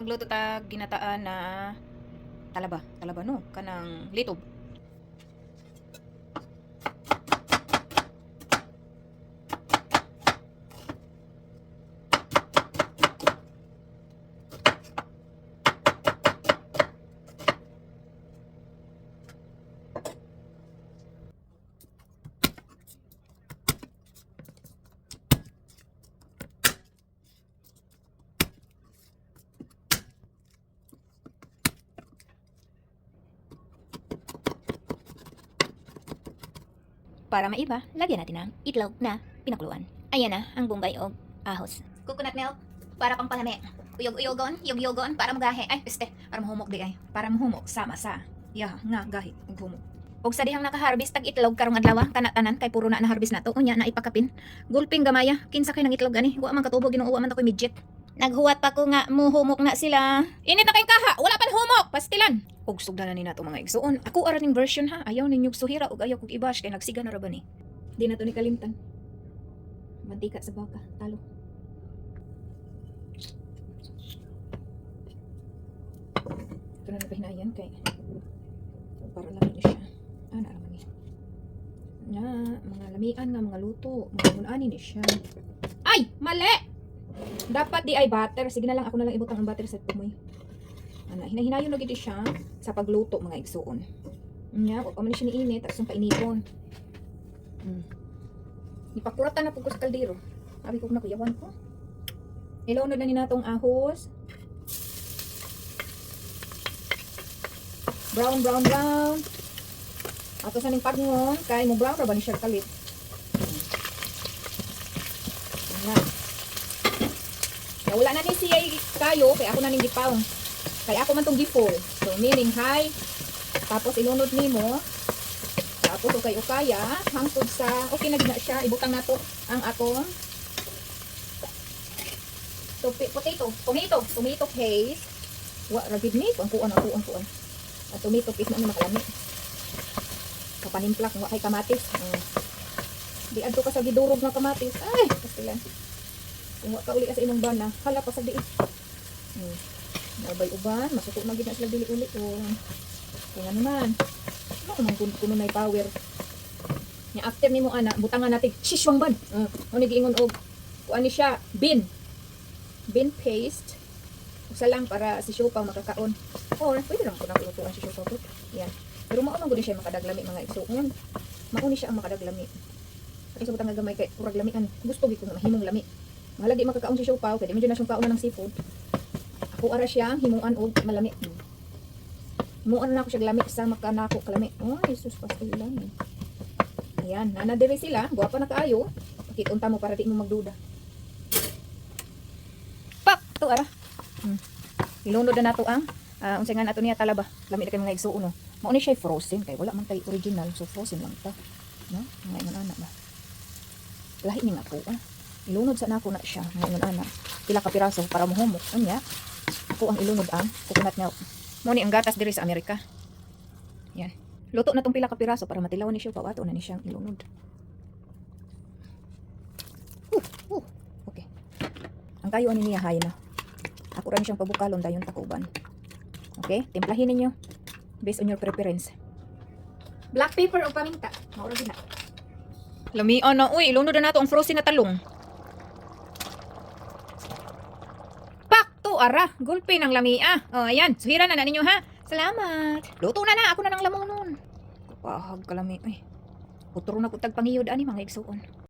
Magluto ta ginataan na talaba, talaba no kanang litob. Para maiba, lagyan natin ng itlog na pinakuluan. Ayan na ang bombay o ahos. Coconut milk para pang palami. Uyog-uyogon, yog-yogon para magahe. Ay, para mahumok di ay. Para mahumok sama sa. Nga gahi ug humok. Og sa dihang naka-harvest tag itlog karong adlaw, tanan kay puro na harvest nato. Unya na ipakapin. Gulping gamaya, kinsa kay nang itlog ani. Wa man katubo ginuuwa man ta koy midget. Naghuwat pa ko nga muhumok na sila. Init na kayong kaha, wala pan humok, pastilan. Og sugdanan ni nato mga igsuon. Ako ara ning version ha, ayaw ninyog suhira og ayaw kog ibash kay nagsiga na ra ba ni. Di na to ni kalimtan. Mantika sa baka, talo. Ito na napahinayan kay para lang ni siya. Ana naman ni. Na, mga lamian nga mga luto, mga unani ni siya. Ay, mali. Dapat di ay butter. Sige na lang, ako na lang ibutang ang butter sa tumoy. Ana, hinahinayon na gid siya sa pagluto mga igsuon. Nya, wa pa man siya niinit, tapos yung painipon. Ipakuratan na po ko sa kaldero. Sabi ko na kuyawan ko. Ilaw na ni natong ahos. Brown, brown, brown. Ato sa ning pagngon, kay mo brown ra ba ni siya kalit. Ayan. Kaya wala na ni siya kayo, kaya ako na ning gipawng. Kaya ako man tong gipol. So, meaning high. Tapos ilunod nimo. Tapos ukay-ukaya. Hangtod sa, okay na gina siya. Ibutang nato ang atong tomato paste. Wa, ragid ni. Ang kuan. At tomato paste na ni makalami. Kapanimplak, wa kay kamatis. Di adto ka sa gidurog na kamatis. Ay, pastilan. Kung wa ka uli sa imong bana, hala pa sa diin. Nabay uban, masuko na gid na sila dili uli o. Kaya naman. Ano man kuno may power. Nya after nimo ana, butangan natin shiswang ban. Ano giingon og kuan ni siya, bean paste. Usa lang para si Siopaw makakaon. Oh, pwede lang ko na lutuan si Siopaw. Yan. Pero mao man gud siya makadaglami mga igsuon. Mao ni siya ang makadaglami. Kasi sa butang gamay kay purag lamian. Gusto gi ko na mahimong lami. Mahalagi makakaon si Siopaw, kay di man jud na siyang kaon ng seafood. Ako ara siya himuan og malami. Himuan na ako siya lami sa makanako kalami. Oh, Jesus pastilan. Ayan, nana diri sila, guwapa na kaayo. Pakitunta mo para di mo magduda. Pak, to ara. Ilunod na nato ang unsay nga nato niya talaba. Lami na kay mga igsuon no. Mao ni siya frozen kay wala man tay original, so frozen lang ta. No? Mga anak ba. Lahi ning ako Ilunod sa nako na siya, mga anak. Pila ka piraso para mohumok. Unya, ako ang ilunod ang coconut milk. Mo ni ang gatas diri sa Amerika. Yan. Luto na tong pila ka piraso para matilawan ni siya pawato na ni siyang ilunod. Okay. Ang kayo ani niya hay na. Ako rin siyang pabukalon dayon takuban. Okay? Timplahin ninyo based on your preference. Black pepper o paminta. Maura din na. Lamian na. Uy, ilunod na nato ang frozen na talong. Ara, gulpi ng lamia. Oh, ayan. Suhira na ninyo ha. Salamat. Luto na ako na ng lamunon. Kapahag kalami. Ay, puturo na kutag pangiyod ani mga igsuon.